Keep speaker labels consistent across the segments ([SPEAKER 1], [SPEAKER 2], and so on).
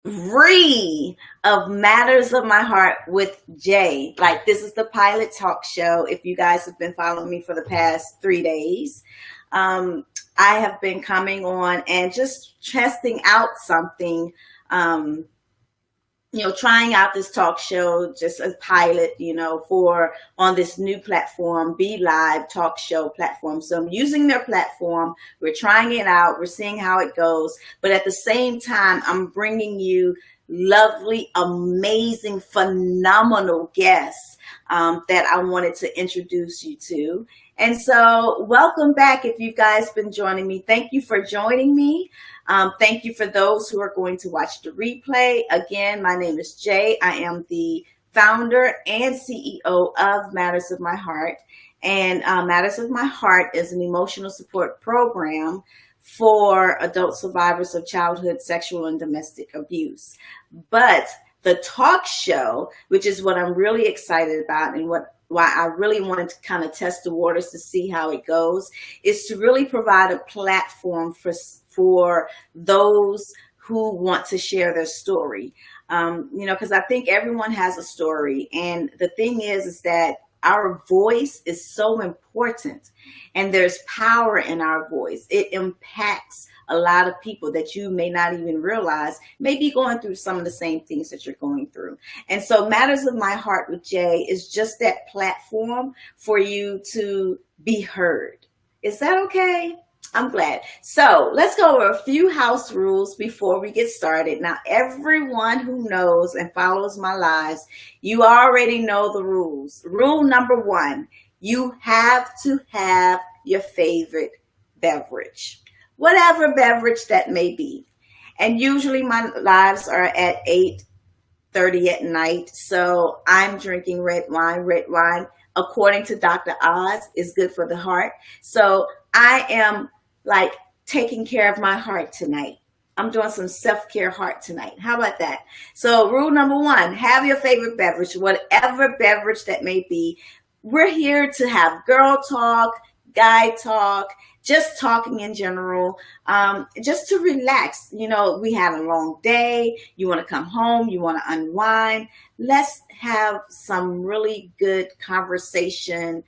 [SPEAKER 1] Three of Matters of My Heart with Jay. Like, this is the pilot talk show. If you guys have been following me for the past 3 days, um, I have been coming on and just testing out something. Um, trying out this talk show just a pilot, for on this new platform, Be Live talk show platform. So I'm using their platform. We're trying it out. We're seeing how it goes. But at the same time, I'm bringing you lovely, amazing, phenomenal guests that I wanted to introduce you to. And so welcome back if you guys been joining me. Thank you for joining me. Thank you for those who are going to watch the replay. Again, my name is Jay. I am the founder and CEO of Matters of My Heart. And Matters of My Heart is an emotional support program for adult survivors of childhood sexual and domestic abuse. But the talk show, which is what I'm really excited about and why I really wanted to kind of test the waters to see how it goes, is to really provide a platform for those who want to share their story. Because I think everyone has a story. And the thing is that our voice is so important, and there's power in our voice. It impacts a lot of people that you may not even realize may be going through some of the same things that you're going through. And so Matters of My Heart with Jay is just that platform for you to be heard. Is that okay? I'm glad. So let's go over a few house rules before we get started. Now, everyone who knows and follows my lives, you already know the rules. Rule number one, you have to have your favorite beverage, whatever beverage that may be. And usually my lives are at 8:30 at night. So I'm drinking red wine. Red wine, according to Dr. Oz, is good for the heart. So I am like taking care of my heart tonight. I'm doing some self-care heart tonight. How about that? So rule number one, have your favorite beverage, whatever beverage that may be. We're here to have girl talk, guy talk, just talking in general, just to relax. We had a long day. You want to come home. You want to unwind. Let's have some really good conversation,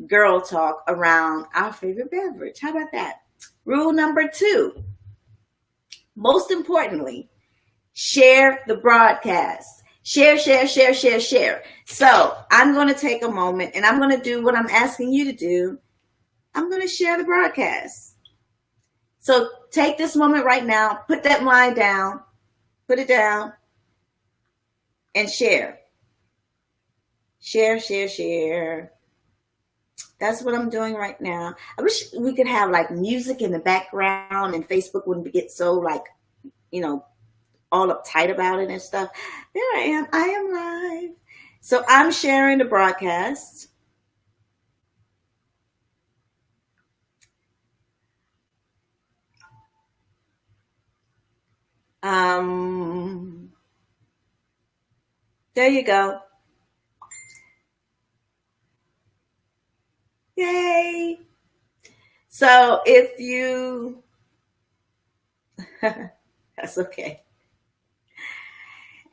[SPEAKER 1] girl talk around our favorite beverage. How about that? Rule number two, most importantly, share the broadcast. Share, share, share, share, share. So I'm going to take a moment and I'm going to do what I'm asking you to do. I'm going to share the broadcast. So take this moment right now, put that wine down, put it down, and share. Share, share, share. That's what I'm doing right now. I wish we could have like music in the background and Facebook wouldn't get so like, all uptight about it and stuff. There I am. I am live. So I'm sharing the broadcast. There you go. Yay. So if you, that's okay.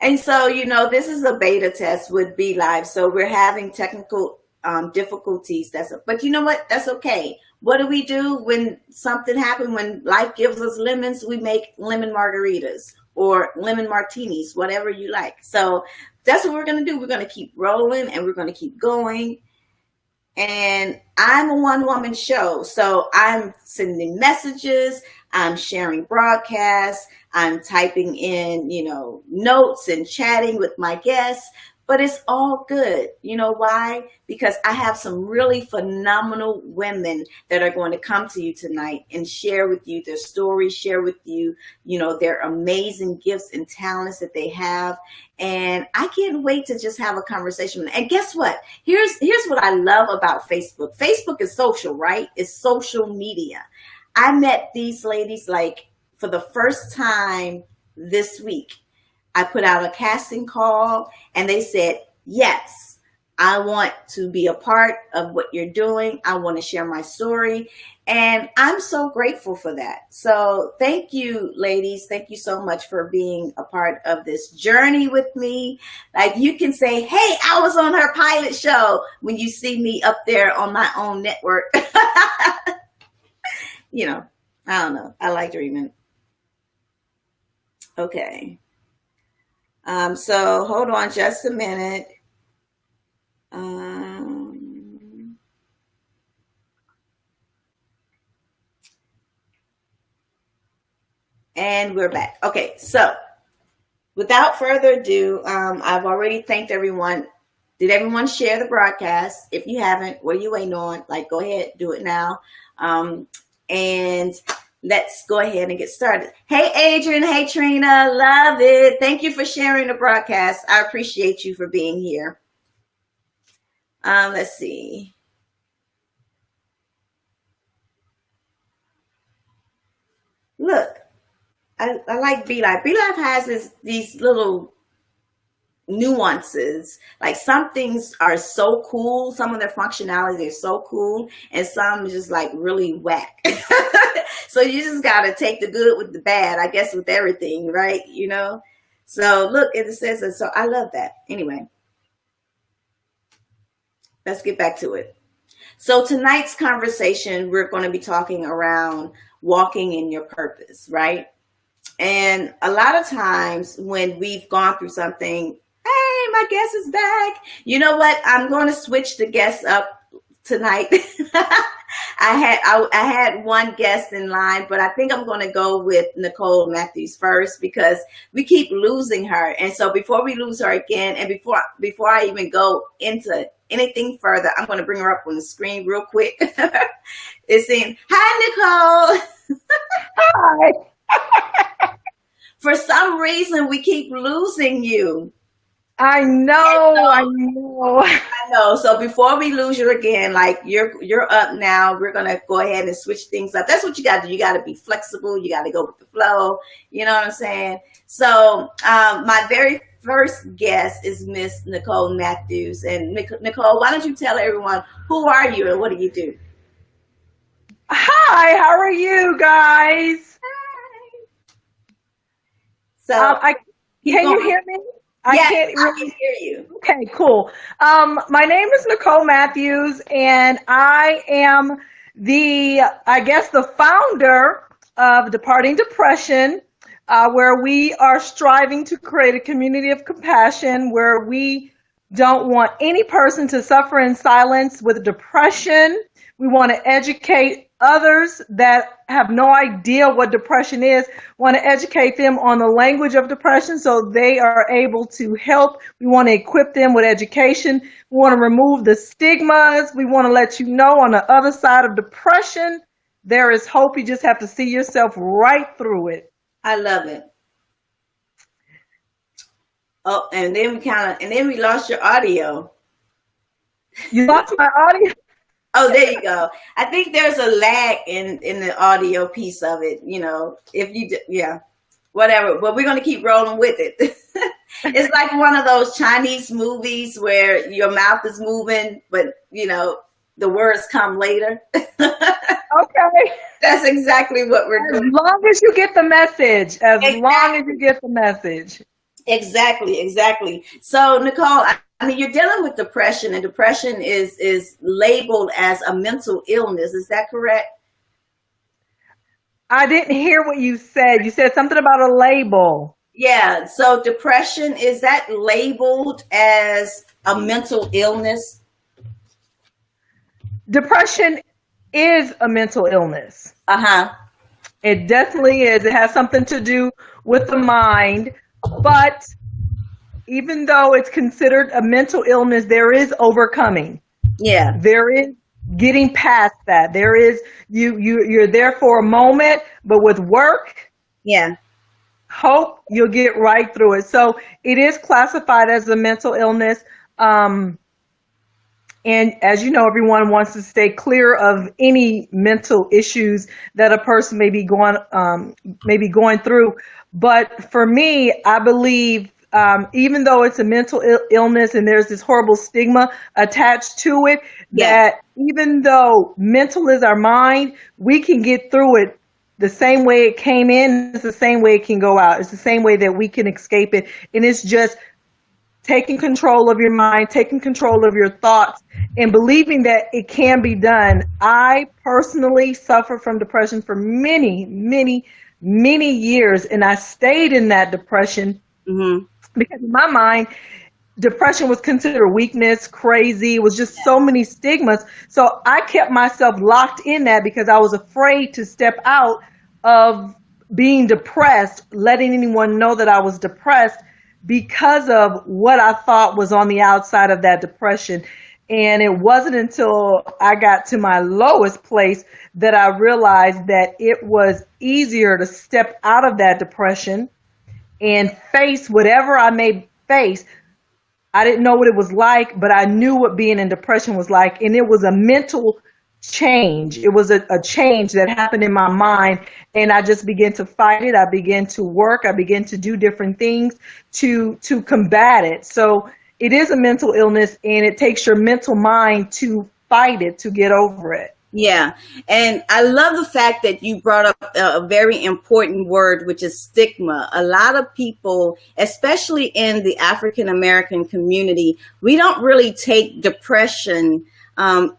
[SPEAKER 1] And so, this is a beta test with Be Live. So we're having technical difficulties. But you know what? That's okay. What do we do when something happens? When life gives us lemons, we make lemon margaritas or lemon martinis, whatever you like. So that's what we're going to do. We're going to keep rolling and we're going to keep going. And I'm a one-woman show, so I'm sending messages, I'm sharing broadcasts, I'm typing in, notes and chatting with my guests, but it's all good. You know why? Because I have some really phenomenal women that are going to come to you tonight and share with you their stories, share with you, their amazing gifts and talents that they have. And I can't wait to just have a conversation. And guess what? Here's what I love about Facebook. Facebook is social, right? It's social media. I met these ladies like for the first time this week. I put out a casting call and they said, yes, I want to be a part of what you're doing. I want to share my story. And I'm so grateful for that. So thank you, ladies. Thank you so much for being a part of this journey with me. Like, you can say, hey, I was on her pilot show when you see me up there on my own network. You know, I don't know. I like dreaming. Okay. So hold on just a minute. And we're back. Okay, so without further ado, I've already thanked everyone. Did everyone share the broadcast? If you haven't, what are you waiting on? Like, go ahead, do it now. And let's go ahead and get started. Hey, Adrian. Hey, Trina. Love it. Thank you for sharing the broadcast. I appreciate you for being here. Let's see. Look, I like BeLive. BeLive has these little nuances. Like, some things are so cool. Some of their functionality is so cool, and some just like really whack. So you just got to take the good with the bad, I guess, with everything, right? You know? So look, it says that. So I love that. Anyway, let's get back to it. So tonight's conversation, we're going to be talking around walking in your purpose, right? And a lot of times when we've gone through something, hey, my guest is back. You know what? I'm going to switch the guests up tonight. I had one guest in line, but I think I'm going to go with Nicole Matthews first, because we keep losing her. And so before we lose her again, and before I even go into anything further, I'm going to bring her up on the screen real quick. It's saying, hi, Nicole.
[SPEAKER 2] Hi.
[SPEAKER 1] For some reason, we keep losing you.
[SPEAKER 2] I know.
[SPEAKER 1] So before we lose you again, like, you're up now. We're gonna go ahead and switch things up. That's what you got to do. You got to be flexible. You got to go with the flow. You know what I'm saying? So my very first guest is Miss Nicole Matthews. And Nicole, why don't you tell everyone, who are you and what do you do?
[SPEAKER 2] Hi, how are you guys?
[SPEAKER 1] Hi. So
[SPEAKER 2] can you hear me?
[SPEAKER 1] Yes, I can hear you.
[SPEAKER 2] Okay, cool. My name is Nicole Matthews, and I am the founder of Departing Depression, where we are striving to create a community of compassion where we don't want any person to suffer in silence with depression. We want to educate others that have no idea what depression is, want to educate them on the language of depression so they are able to help. We want to equip them with education. We want to remove the stigmas. We want to let you know on the other side of depression, there is hope. You just have to see yourself right through it.
[SPEAKER 1] I love it. Oh, and then we lost your audio.
[SPEAKER 2] You lost my audio?
[SPEAKER 1] Oh, there you go. I think there's a lag in the audio piece of it. You know, whatever. But we're going to keep rolling with it. It's like one of those Chinese movies where your mouth is moving, but, you know, the words come later.
[SPEAKER 2] Okay.
[SPEAKER 1] That's exactly what we're doing.
[SPEAKER 2] As long as you get the message. Long as you get the message.
[SPEAKER 1] Exactly. So, Nicole, I mean, you're dealing with depression, and depression is labeled as a mental illness. Is that correct?
[SPEAKER 2] I didn't hear what you said. You said something about a label.
[SPEAKER 1] Yeah. So depression, is that labeled as a mental illness?
[SPEAKER 2] Depression is a mental illness.
[SPEAKER 1] Uh-huh.
[SPEAKER 2] It definitely is. It has something to do with the mind, but even though it's considered a mental illness, there is overcoming.
[SPEAKER 1] Yeah.
[SPEAKER 2] There is getting past that. There is you're there for a moment, but with work,
[SPEAKER 1] yeah,
[SPEAKER 2] hope, you'll get right through it. So it is classified as a mental illness. And as you know, everyone wants to stay clear of any mental issues that a person may be going through. But for me, I believe even though it's a mental illness and there's this horrible stigma attached to it,
[SPEAKER 1] Yes.
[SPEAKER 2] that even though mental is our mind, we can get through it the same way it came in. It's the same way it can go out. It's the same way that we can escape it. And it's just taking control of your mind, taking control of your thoughts, and believing that it can be done. I personally suffered from depression for many, many, many years, and I stayed in that depression because in my mind, depression was considered weakness, crazy. It was just so many stigmas. So I kept myself locked in that because I was afraid to step out of being depressed, letting anyone know that I was depressed because of what I thought was on the outside of that depression. And it wasn't until I got to my lowest place that I realized that it was easier to step out of that depression and face whatever I may face. I didn't know what it was like, but I knew what being in depression was like. And it was a mental change. It was a change that happened in my mind. And I just began to fight it. I began to work. I began to do different things to combat it. So it is a mental illness, and it takes your mental mind to fight it, to get over it.
[SPEAKER 1] Yeah. And I love the fact that you brought up a very important word, which is stigma. A lot of people, especially in the African American community, we don't really take depression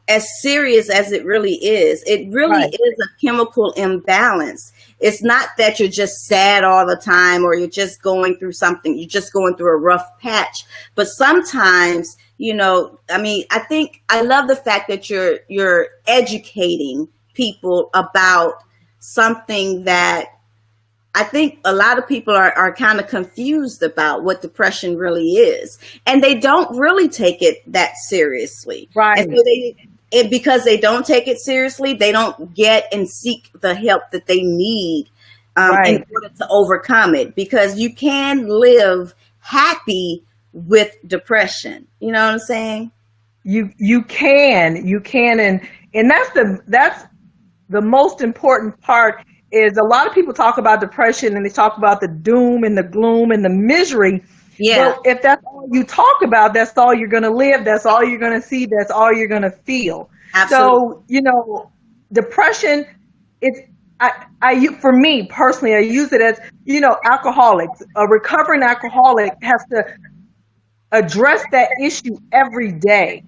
[SPEAKER 1] as serious as it really is. It really is a chemical imbalance. It's not that you're just sad all the time or you're just going through something, you're just going through a rough patch. But sometimes, you know, I mean, I think I love the fact that you're educating people about something that I think a lot of people are kind of confused about what depression really is. And they don't really take it that seriously.
[SPEAKER 2] Right.
[SPEAKER 1] And so because they don't take it seriously, they don't get and seek the help that they need in order to overcome it. Because you can live happy with depression. You know what I'm saying?
[SPEAKER 2] You can, and that's the most important part. Is a lot of people talk about depression and they talk about the doom and the gloom and the misery.
[SPEAKER 1] Yeah.
[SPEAKER 2] But if that's all you talk about, that's all you're going to live. That's all you're going to see. That's all you're going to feel.
[SPEAKER 1] Absolutely.
[SPEAKER 2] So, you know, depression, for me personally, I use it as, you know, alcoholics. A recovering alcoholic has to address that issue every day.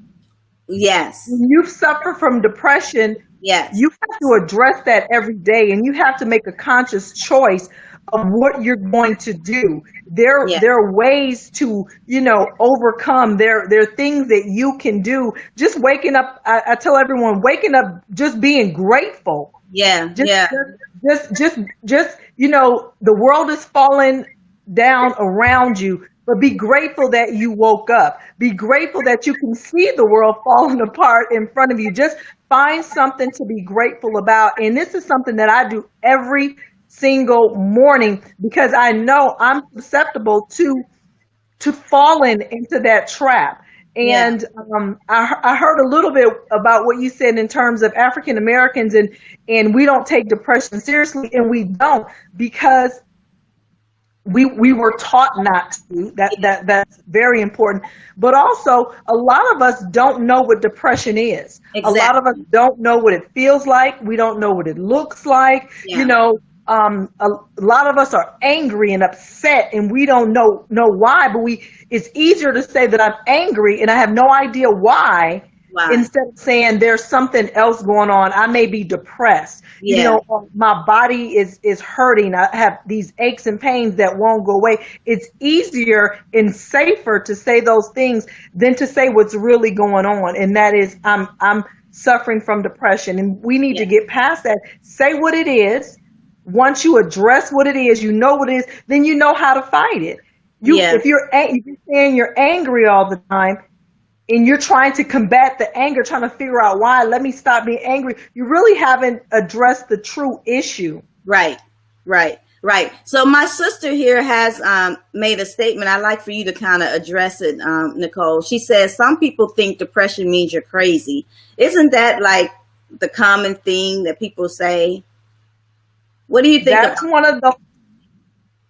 [SPEAKER 1] Yes.
[SPEAKER 2] When you suffer from depression,
[SPEAKER 1] yes,
[SPEAKER 2] you have to address that every day, and you have to make a conscious choice of what you're going to do. There are ways to, you know, overcome. There are things that you can do. Just waking up. I tell everyone, waking up, just being grateful.
[SPEAKER 1] Yeah.
[SPEAKER 2] Just, you know, the world is falling down around you. But be grateful that you woke up. Be grateful that you can see the world falling apart in front of you. Just find something to be grateful about. And this is something that I do every single morning because I know I'm susceptible to falling into that trap. And I heard a little bit about what you said in terms of African Americans and we don't take depression seriously, and we don't because we were taught not to. That's very important. But also, a lot of us don't know what depression is. Exactly. A lot of us don't know what it feels like. We don't know what it looks like. Yeah. You know, a lot of us are angry and upset, and we don't know why. But it's easier to say that I'm angry and I have no idea why. Wow. Instead of saying there's something else going on, I may be depressed. Yeah. You know, my body is hurting. I have these aches and pains that won't go away. It's easier and safer to say those things than to say what's really going on. And that is, I'm suffering from depression. And we need to get past that. Say what it is. Once you address what it is, you know what it is, then you know how to fight it. If you're saying you're angry all the time, and you're trying to combat the anger, trying to figure out why, let me stop being angry, you really haven't addressed the true issue. Right.
[SPEAKER 1] So my sister here has made a statement. I'd like for you to kind of address it, Nicole. She says, some people think depression means you're crazy. Isn't that like the common thing that people say? What do you think?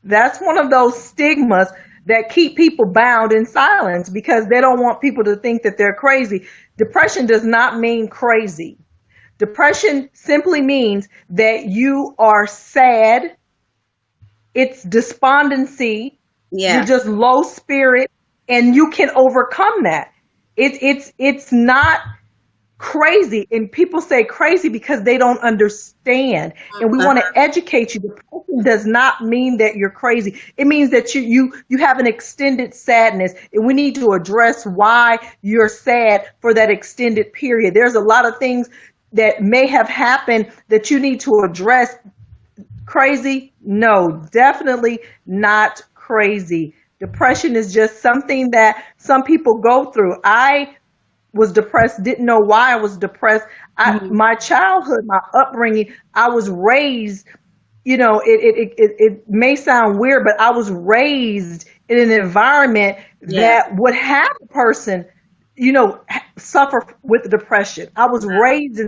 [SPEAKER 2] That's one of those stigmas that keep people bound in silence because they don't want people to think that they're crazy. Depression does not mean crazy. Depression simply means that you are sad. It's despondency.
[SPEAKER 1] Yeah.
[SPEAKER 2] You're just low spirit, and you can overcome that. It's not crazy, and people say crazy because they don't understand, and we want to educate you. Depression does not mean that you're crazy. It means that you have an extended sadness, and we need to address why you're sad for that extended period. There's a lot of things that may have happened that you need to address. Crazy? No, definitely not crazy. Depression is just something that some people go through. I was depressed, didn't know why I was depressed. My childhood, my upbringing, I was raised, it may sound weird, but I was raised in an environment that would have a person, suffer with depression. I was raised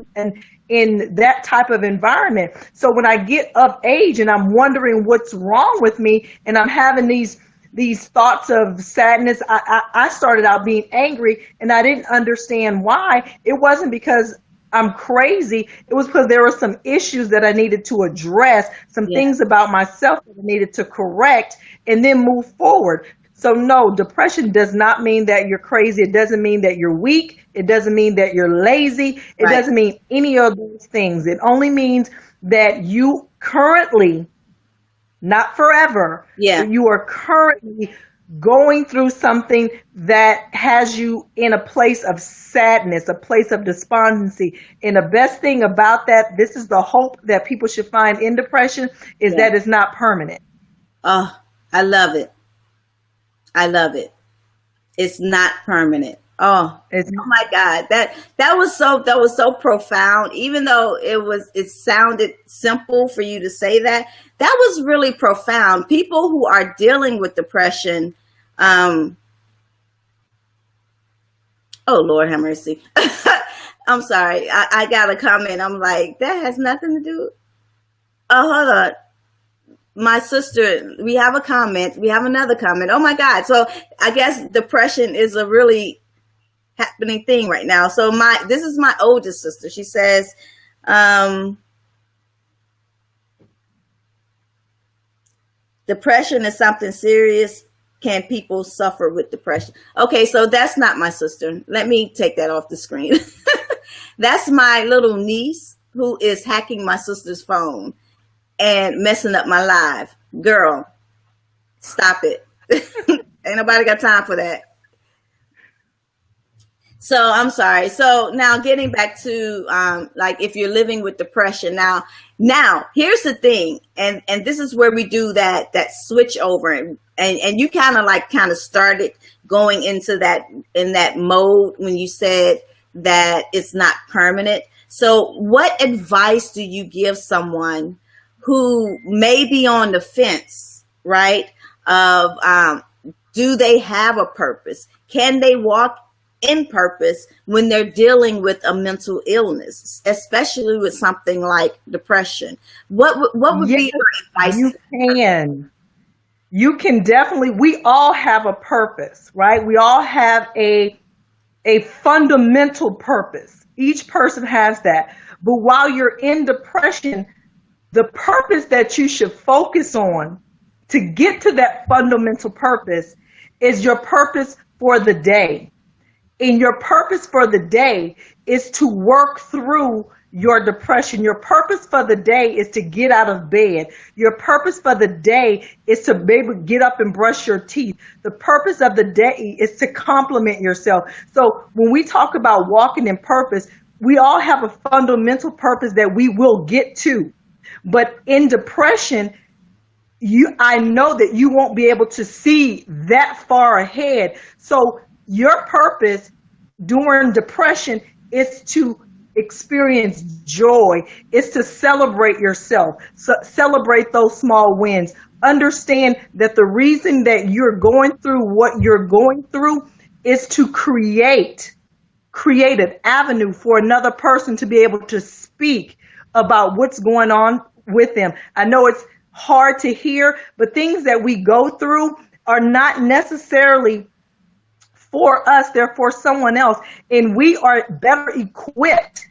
[SPEAKER 2] in that type of environment. So when I get of age and I'm wondering what's wrong with me and I'm having these thoughts of sadness, I started out being angry, and I didn't understand why. It wasn't because I'm crazy. It was because there were some issues that I needed to address, some things about myself that I needed to correct and then move forward. So no, depression does not mean that you're crazy. It doesn't mean that you're weak. It doesn't mean that you're lazy. It doesn't mean any of those things. It only means that you currently, not forever, but you are currently going through something that has you in a place of sadness, a place of despondency. And the best thing about that, this is the hope that people should find in depression, is that it's not permanent.
[SPEAKER 1] Oh, I love it. I love it. It's not permanent. Oh my God. That was so profound. Even though it sounded simple for you to say that was really profound. People who are dealing with depression, oh Lord have mercy. I'm sorry. I got a comment. I'm like, that has nothing to do. Oh, hold on. My sister, we have a comment. We have another comment. Oh my God. So I guess depression is a really happening thing right now. So this is my oldest sister. She says, depression is something serious. Can people suffer with depression? Okay, so that's not my sister. Let me take that off the screen. That's my little niece who is hacking my sister's phone and messing up my live. Girl, stop it. Ain't nobody got time for that. So I'm sorry. So now getting back to like if you're living with depression now here's the thing, and this is where we do that switch over, and you kind of started going into that mode when you said that it's not permanent. So what advice do you give someone who may be on the fence, right? Of do they have a purpose? Can they walk in purpose when they're dealing with a mental illness, especially with something like depression? What would be your advice?
[SPEAKER 2] You can definitely, we all have a purpose, right? We all have a fundamental purpose. Each person has that. But while you're in depression, the purpose that you should focus on to get to that fundamental purpose is your purpose for the day. And your purpose for the day is to work through your depression. Your purpose for the day is to get out of bed. Your purpose for the day is to maybe get up and brush your teeth. The purpose of the day is to compliment yourself. So when we talk about walking in purpose, we all have a fundamental purpose that we will get to. But in depression, I know that you won't be able to see that far ahead. So your purpose during depression is to experience joy. It's to celebrate yourself. Celebrate those small wins. Understand that the reason that you're going through what you're going through is to create an avenue for another person to be able to speak about what's going on with them. I know it's hard to hear, but things that we go through, are not necessarily for us, they're for someone else, and we are better equipped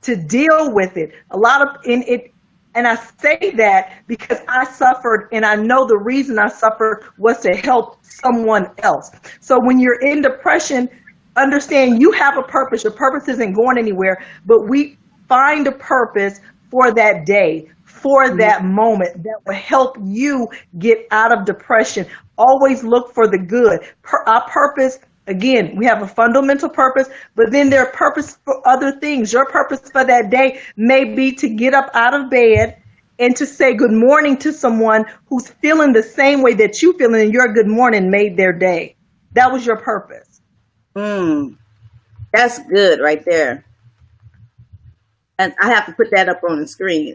[SPEAKER 2] to deal with it. A lot of in it, and I say that because I suffered, and I know the reason I suffered was to help someone else. So when you're in depression, understand you have a purpose. Your purpose isn't going anywhere, but we find a purpose for that day, for that moment that will help you get out of depression. Always look for the good. Our purpose, again, we have a fundamental purpose, but then there are purpose for other things. Your purpose for that day may be to get up out of bed and to say good morning to someone who's feeling the same way that you feel, and your good morning made their day. That was your purpose.
[SPEAKER 1] That's good right there. And I have to put that up on the screen.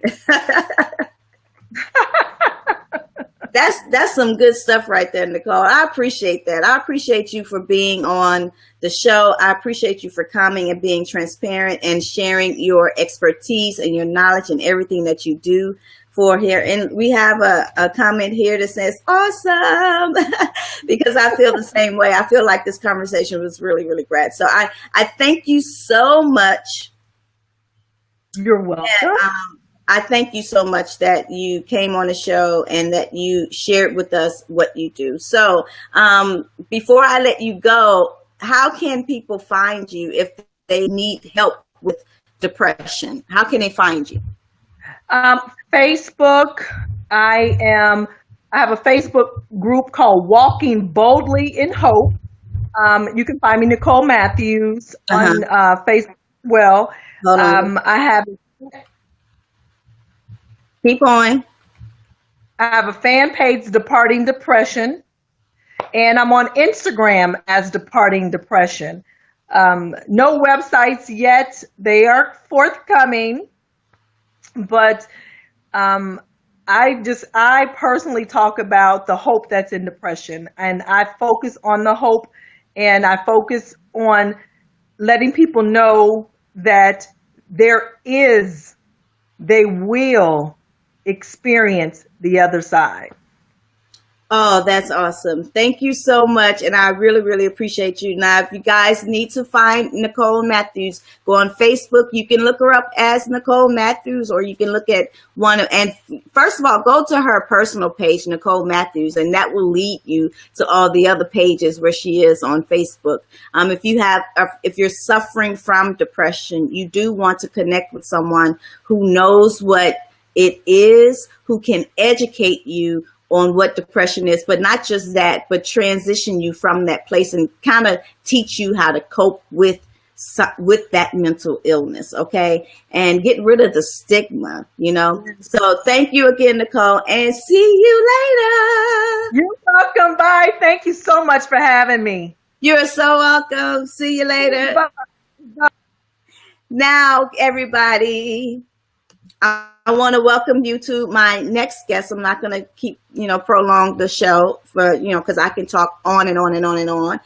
[SPEAKER 1] That's some good stuff right there, Nicole. I appreciate that. I appreciate you for being on the show. I appreciate you for coming and being transparent and sharing your expertise and your knowledge and everything that you do for here. And we have a comment here that says, awesome, because I feel the same way. I feel like this conversation was really, really great. So I thank you so much.
[SPEAKER 2] You're welcome.
[SPEAKER 1] And, I thank you so much that you came on the show and that you shared with us what you do. So before I let you go, how can people find you if they need help with depression? How can they find you?
[SPEAKER 2] Facebook. I have a Facebook group called Walking Boldly in Hope. You can find me, Nicole Matthews, on Facebook. Well, I have.
[SPEAKER 1] Keep going.
[SPEAKER 2] I have a fan page, Departing Depression, and I'm on Instagram as Departing Depression. No websites yet. They are forthcoming, but I personally talk about the hope that's in depression, and I focus on the hope, and I focus on letting people know that they will experience the other side.
[SPEAKER 1] Oh, that's awesome. Thank you so much. And I really, really appreciate you. Now, if you guys need to find Nicole Matthews, go on Facebook. You can look her up as Nicole Matthews, or you can look at and first of all, go to her personal page, Nicole Matthews, and that will lead you to all the other pages where she is on Facebook. If you're suffering from depression, you do want to connect with someone who knows what it is, who can educate you on what depression is, but not just that, but transition you from that place and kind of teach you how to cope with that mental illness, okay? And get rid of the stigma, So thank you again, Nicole, and see you later.
[SPEAKER 2] You're welcome. Bye. Thank you so much for having me.
[SPEAKER 1] You're so welcome. See you later. Bye. Now, everybody, I want to welcome you to my next guest. I'm not going to keep, prolong the show for, because I can talk on and on and on and on.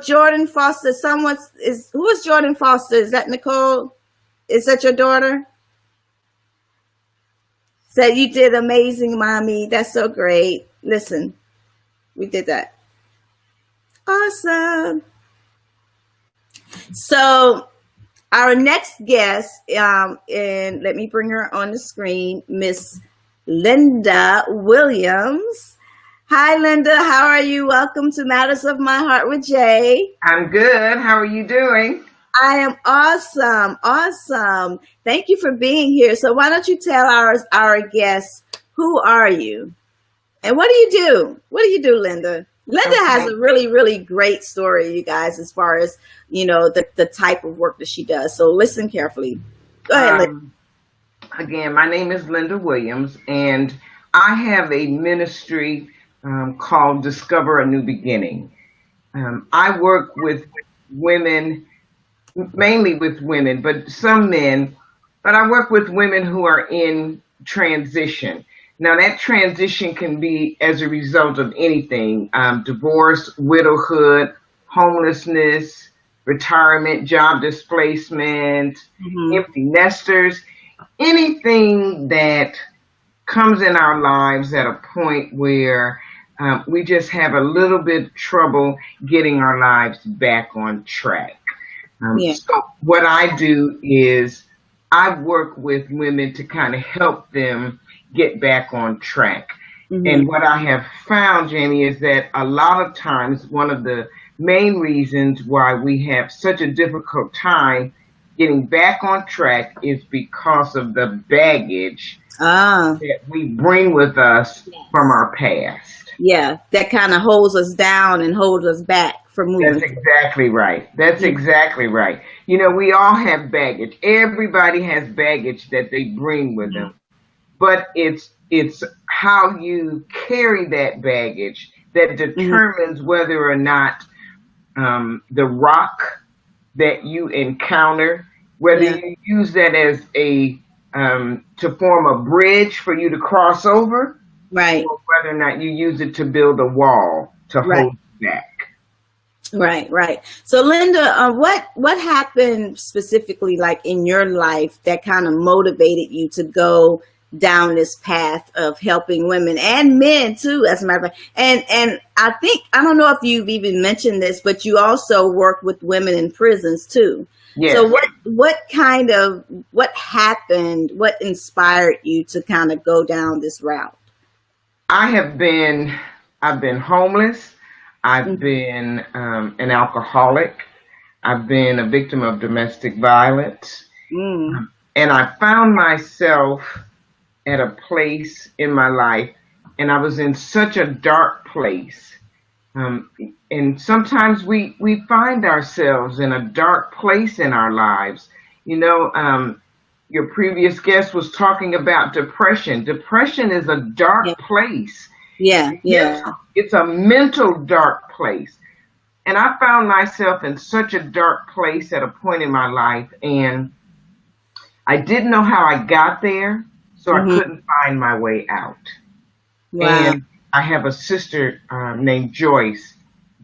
[SPEAKER 1] Jordan Foster, who is Jordan Foster? Is that Nicole? Is that your daughter? Said you did amazing, mommy. That's so great. Listen, we did that. Awesome. So, our next guest, and let me bring her on the screen, Miss Linda Williams. Hi, Linda. How are you? Welcome to Matters of My Heart with Jay.
[SPEAKER 3] I'm good. How are you doing?
[SPEAKER 1] I am awesome. Awesome. Thank you for being here. So why don't you tell our guests, who are you? And what do you do? What do you do, Linda? Linda has a really, really great story, you guys, as far as, the type of work that she does. So listen carefully. Go ahead, Linda.
[SPEAKER 3] Again, my name is Linda Williams, and I have a ministry called Discover a New Beginning. I work with women, mainly with women, but some men, but I work with women who are in transition. Now, that transition can be as a result of anything, divorce, widowhood, homelessness, retirement, job displacement, empty nesters, anything that comes in our lives at a point where we just have a little bit trouble getting our lives back on track.
[SPEAKER 1] Yeah.
[SPEAKER 3] So what I do is I work with women to kind of help them get back on track.
[SPEAKER 1] Mm-hmm.
[SPEAKER 3] And what I have found, Jamie, is that a lot of times one of the main reasons why we have such a difficult time getting back on track is because of the baggage that we bring with us from our past.
[SPEAKER 1] Yeah, that kind of holds us down and holds us back from moving.
[SPEAKER 3] That's exactly right. That's exactly right. You know, we all have baggage. Everybody has baggage that they bring with them. But it's how you carry that baggage that determines whether or not the rock that you encounter, whether you use that as a to form a bridge for you to cross over,
[SPEAKER 1] right,
[SPEAKER 3] or whether or not you use it to build a wall to hold you back.
[SPEAKER 1] Right. So, Linda, what happened specifically, like in your life, that kind of motivated you to go down this path of helping women and men too, as a matter of fact? And I think, I don't know if you've even mentioned this, but you also work with women in prisons too.
[SPEAKER 3] Yes.
[SPEAKER 1] So what happened? What inspired you to kind of go down this route?
[SPEAKER 3] I've been homeless. I've been an alcoholic. I've been a victim of domestic violence. And I found myself at a place in my life, and I was in such a dark place. And sometimes we find ourselves in a dark place in our lives. You know, your previous guest was talking about depression. Depression is a dark place.
[SPEAKER 1] Yeah.
[SPEAKER 3] It's a mental dark place. And I found myself in such a dark place at a point in my life, and I didn't know how I got there, so I couldn't find my way out.
[SPEAKER 1] Wow.
[SPEAKER 3] And I have a sister named Joyce.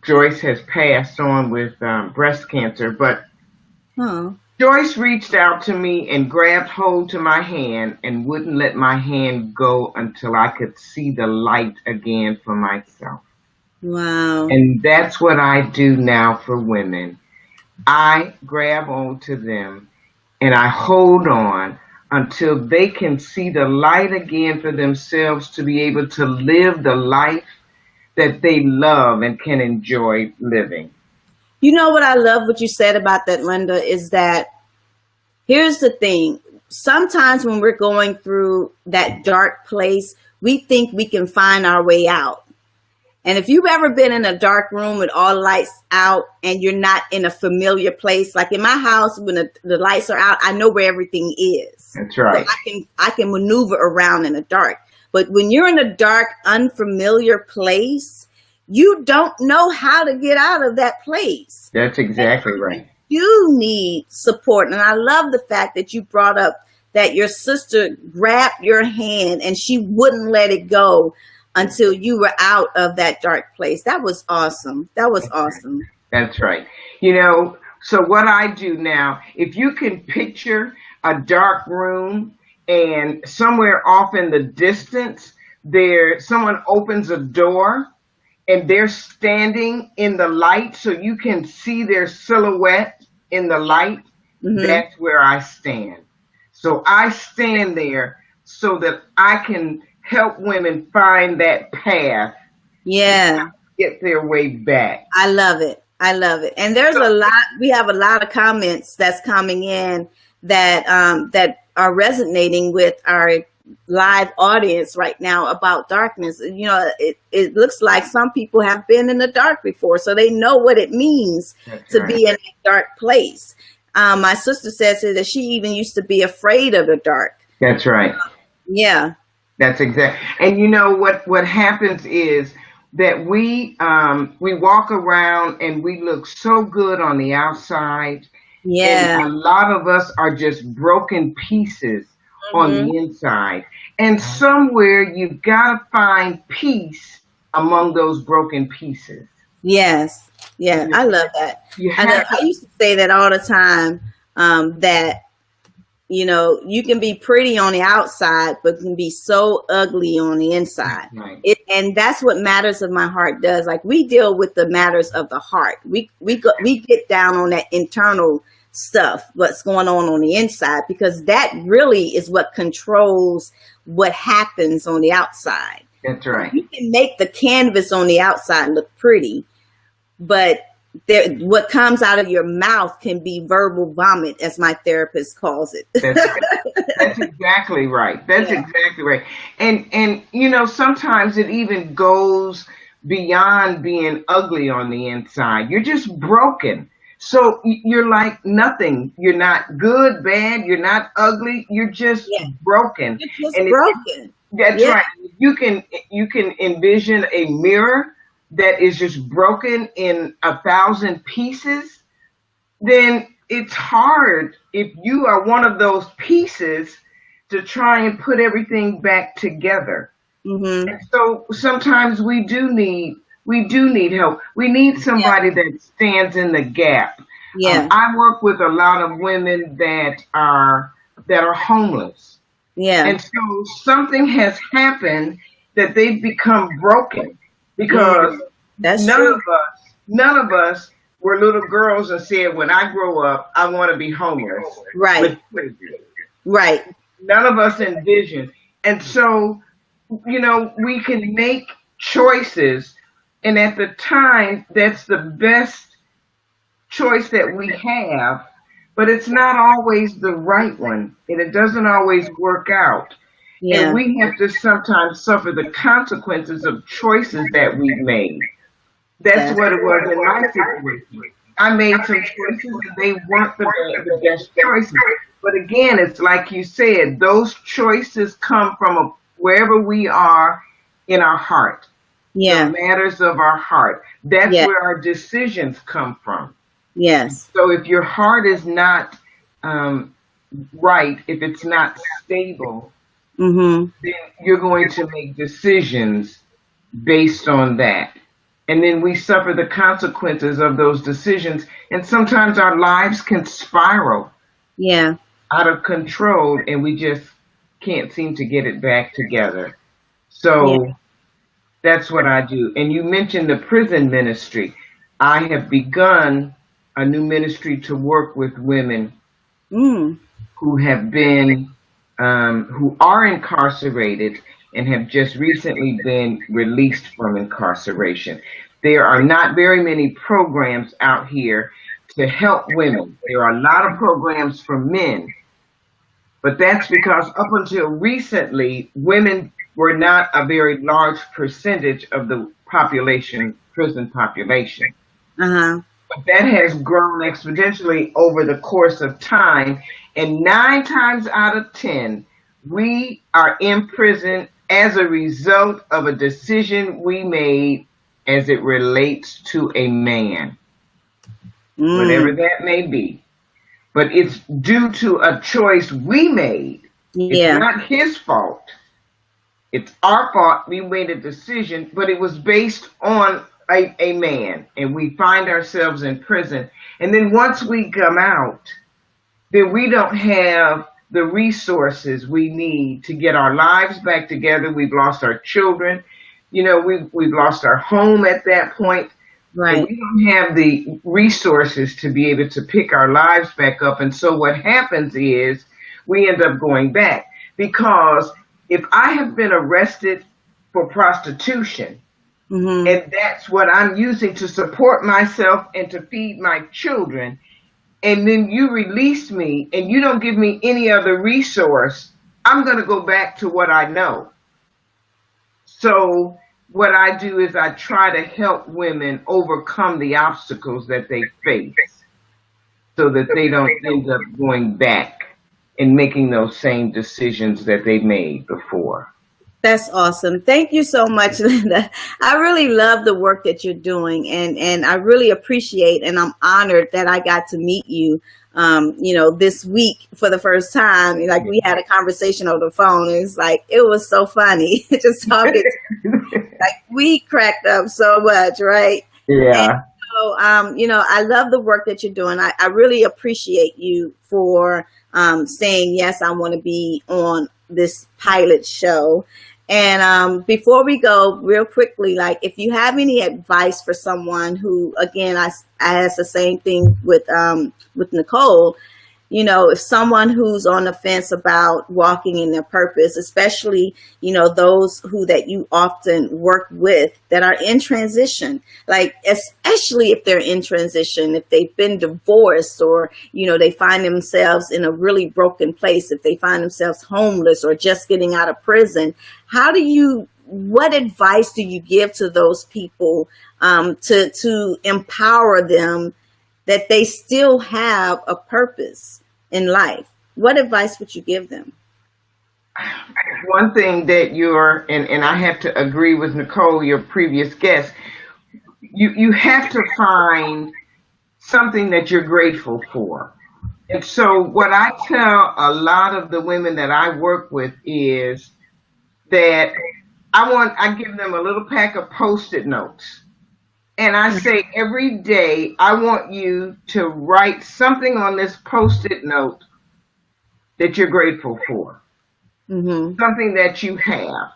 [SPEAKER 3] Joyce has passed on with breast cancer, but Joyce reached out to me and grabbed hold to my hand and wouldn't let my hand go until I could see the light again for myself.
[SPEAKER 1] Wow.
[SPEAKER 3] And that's what I do now for women. I grab onto them and I hold on until they can see the light again for themselves, to be able to live the life that they love and can enjoy living.
[SPEAKER 1] You know what I love what you said about that, Linda, is that here's the thing. Sometimes when we're going through that dark place, we think we can find our way out. And if you've ever been in a dark room with all lights out and you're not in a familiar place, like in my house, when the lights are out, I know where everything is.
[SPEAKER 3] That's right.
[SPEAKER 1] So I can maneuver around in the dark. But when you're in a dark, unfamiliar place, you don't know how to get out of that place.
[SPEAKER 3] That's exactly right.
[SPEAKER 1] You need support. And I love the fact that you brought up that your sister grabbed your hand and she wouldn't let it go until you were out of that dark place. That was awesome.
[SPEAKER 3] That's right. You know, so what I do now, if you can picture a dark room and somewhere off in the distance, someone opens a door and they're standing in the light so you can see their silhouette in the light, that's where I stand. So I stand there so that I can help women find that path.
[SPEAKER 1] Yeah.
[SPEAKER 3] Get their way back.
[SPEAKER 1] I love it. And there's we have a lot of comments that's coming in that are resonating with our live audience right now about darkness. You know, it looks like some people have been in the dark before, so they know what it means to be in a dark place. My sister says that she even used to be afraid of the dark.
[SPEAKER 3] That's right.
[SPEAKER 1] Yeah.
[SPEAKER 3] That's exactly. And you know what happens is that we walk around and we look so good on the outside.
[SPEAKER 1] Yeah.
[SPEAKER 3] And a lot of us are just broken pieces on the inside. And somewhere you've got to find peace among those broken pieces.
[SPEAKER 1] Yes. Yeah. I love that. I used to say that all the time, that You know, you can be pretty on the outside, but can be so ugly on the inside.
[SPEAKER 3] Right.
[SPEAKER 1] And that's what Matters of My Heart does. Like, we deal with the matters of the heart. We get down on that internal stuff, what's going on the inside, because that really is what controls what happens on the outside.
[SPEAKER 3] That's right.
[SPEAKER 1] You can make the canvas on the outside look pretty, but what comes out of your mouth can be verbal vomit, as my therapist calls it.
[SPEAKER 3] That's exactly right. That's exactly right. And you know, sometimes it even goes beyond being ugly on the inside. You're just broken. So you're like nothing. You're not good, bad. You're not ugly. You're just broken.
[SPEAKER 1] You're just broken.
[SPEAKER 3] That's right. You can envision a mirror that is just broken in 1,000 pieces. Then it's hard, if you are one of those pieces, to try and put everything back together. Mm-hmm. And so sometimes we do need help. We need somebody that stands in the gap. Yeah. I work with a lot of women that are homeless. Yeah. And so something has happened that they've become broken, because none of us were little girls and said, when I grow up, I want to be homeless.
[SPEAKER 1] Right. Right.
[SPEAKER 3] None of us envisioned. And so, you know, we can make choices, and at the time, that's the best choice that we have, but it's not always the right one, and it doesn't always work out. Yeah. And we have to sometimes suffer the consequences of choices that we made. That's what it was in my situation. I made some choices and they weren't the best choices. But again, it's like you said, those choices come from wherever we are in our heart. Yeah. The matters of our heart. That's where our decisions come from. Yes. So if your heart is not right, if it's not stable, then you're going to make decisions based on that. And then we suffer the consequences of those decisions. And sometimes our lives can spiral out of control, and we just can't seem to get it back together. So that's what I do. And you mentioned the prison ministry. I have begun a new ministry to work with women who have been who are incarcerated and have just recently been released from incarceration. There are not very many programs out here to help women. There are a lot of programs for men, but that's because up until recently, women were not a very large percentage of the prison population. But that has grown exponentially over the course of time, and 9 times out of 10, we are in prison as a result of a decision we made as it relates to a man, whatever that may be. But it's due to a choice we made. It's not his fault. It's our fault. We made a decision, but it was based on a man, and we find ourselves in prison. And then once we come out, then we don't have the resources we need to get our lives back together. We've lost our children. You know, we've lost our home at that point. Right. And we don't have the resources to be able to pick our lives back up. And so what happens is we end up going back, because if I have been arrested for prostitution, and that's what I'm using to support myself and to feed my children, and then you release me and you don't give me any other resource, I'm going to go back to what I know. So what I do is I try to help women overcome the obstacles that they face so that they don't end up going back and making those same decisions that they made before.
[SPEAKER 1] That's awesome. Thank you so much, Linda. I really love the work that you're doing, and I really appreciate, and I'm honored that I got to meet you, this week for the first time. Like, we had a conversation over the phone, and it's like, it was so funny just talking. Like, we cracked up so much, right? Yeah. And I love the work that you're doing. I really appreciate you for saying, yes, I want to be on this pilot show. And before we go, real quickly, like if you have any advice for someone who, again, I asked the same thing with Nicole. If someone who's on the fence about walking in their purpose, especially, those that you often work with that are in transition, like especially if they're in transition, if they've been divorced or, they find themselves in a really broken place, if they find themselves homeless or just getting out of prison, what advice do you give to those people to empower them that they still have a purpose in life? What advice would you give them?
[SPEAKER 3] One thing that and I have to agree with Nicole, your previous guest, you have to find something that you're grateful for. And so what I tell a lot of the women that I work with is that I give them a little pack of Post-it notes. And I say every day, I want you to write something on this Post-it note that you're grateful for. Mm-hmm. Something that you have.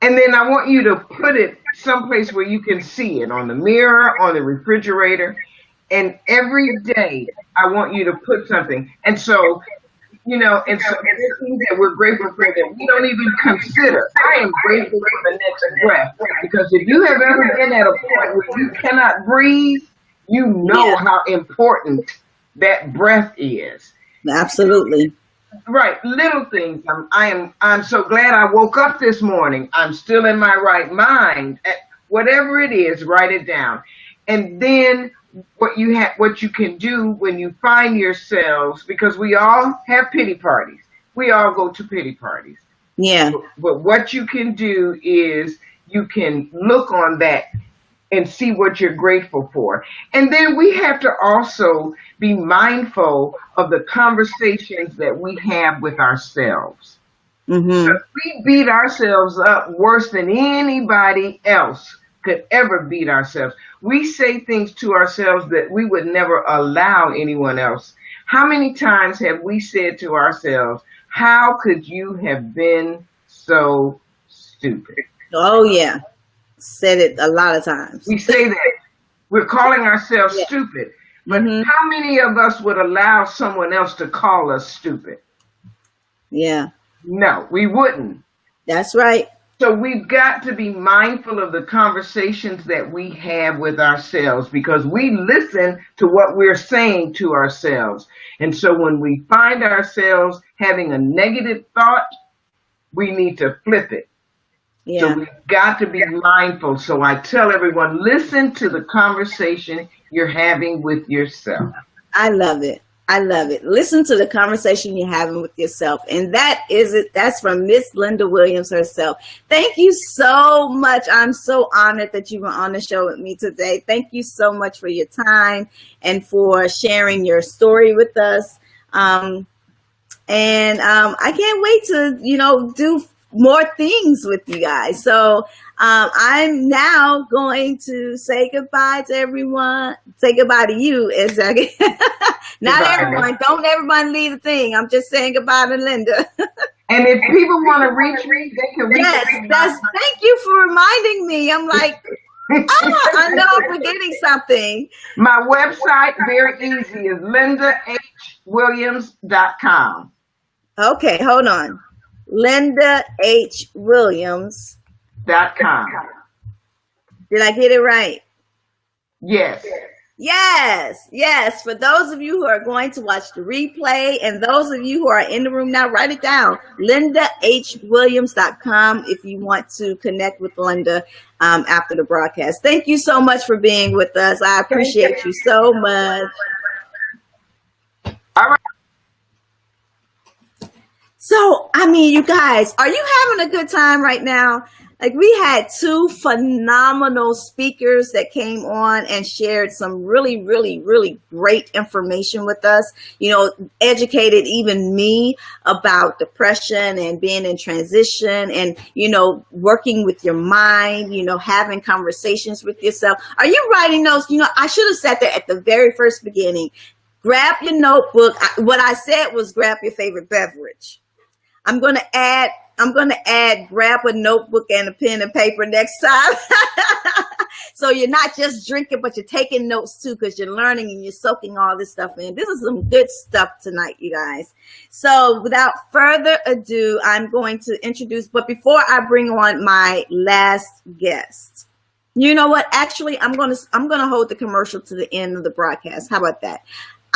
[SPEAKER 3] And then I want you to put it someplace where you can see it, on the mirror, on the refrigerator. And every day, I want you to put something. And so, and so everything that we're grateful for that we don't even consider. I am grateful for the next breath, because if you have ever been at a point where you cannot breathe, you know how important that breath is.
[SPEAKER 1] Absolutely.
[SPEAKER 3] Right, little things. I'm so glad I woke up this morning. I'm still in my right mind. Whatever it is, write it down. And then what you can do when you find yourselves, because we all have pity parties. We all go to pity parties.
[SPEAKER 1] Yeah.
[SPEAKER 3] But what you can do is you can look on that and see what you're grateful for. And then we have to also be mindful of the conversations that we have with ourselves. Mm-hmm. We beat ourselves up worse than anybody else could ever beat ourselves. We say things to ourselves that we would never allow anyone else. How many times have we said to ourselves, how could you have been so stupid?
[SPEAKER 1] Oh, yeah. Said it a lot of times.
[SPEAKER 3] We say that. We're calling ourselves stupid. But how many of us would allow someone else to call us stupid?
[SPEAKER 1] Yeah.
[SPEAKER 3] No, we wouldn't.
[SPEAKER 1] That's right.
[SPEAKER 3] So we've got to be mindful of the conversations that we have with ourselves, because we listen to what we're saying to ourselves. And so when we find ourselves having a negative thought, we need to flip it. Yeah. So we've got to be mindful. So I tell everyone, listen to the conversation you're having with yourself.
[SPEAKER 1] I love it. I love it. Listen to the conversation you're having with yourself. And that is it. That's from Miss Linda Williams herself. Thank you so much. I'm so honored that you were on the show with me today. Thank you so much for your time and for sharing your story with us. I can't wait to, do more things with you guys. So I'm now going to say goodbye to everyone. Say goodbye to you, exactly. Not goodbye. Everyone. Don't everyone leave the thing. I'm just saying goodbye to Linda.
[SPEAKER 3] And if people want to reach me, they can reach me.
[SPEAKER 1] Thank you for reminding me. I'm like, I know I'm forgetting something.
[SPEAKER 3] My website, very easy, is lindahwilliams.com.
[SPEAKER 1] Okay, hold on. lindahwilliams.com. Did I get it right?
[SPEAKER 3] Yes.
[SPEAKER 1] Yes. For those of you who are going to watch the replay and those of you who are in the room now, write it down. lindahwilliams.com if you want to connect with Linda after the broadcast. Thank you so much for being with us. I appreciate you so much.
[SPEAKER 3] All right.
[SPEAKER 1] So, you guys, are you having a good time right now? Like, we had two phenomenal speakers that came on and shared some really, really, really great information with us, educated even me about depression and being in transition and, working with your mind, having conversations with yourself. Are you writing notes? I should have said that at the very first beginning. Grab your notebook. What I said was grab your favorite beverage. I'm going to add, grab a notebook and a pen and paper next time. So you're not just drinking, but you're taking notes too, because you're learning and you're soaking all this stuff in. This is some good stuff tonight, you guys. So without further ado, I'm going to introduce, but before I bring on my last guest, you know what? Actually, I'm going to hold the commercial to the end of the broadcast. How about that?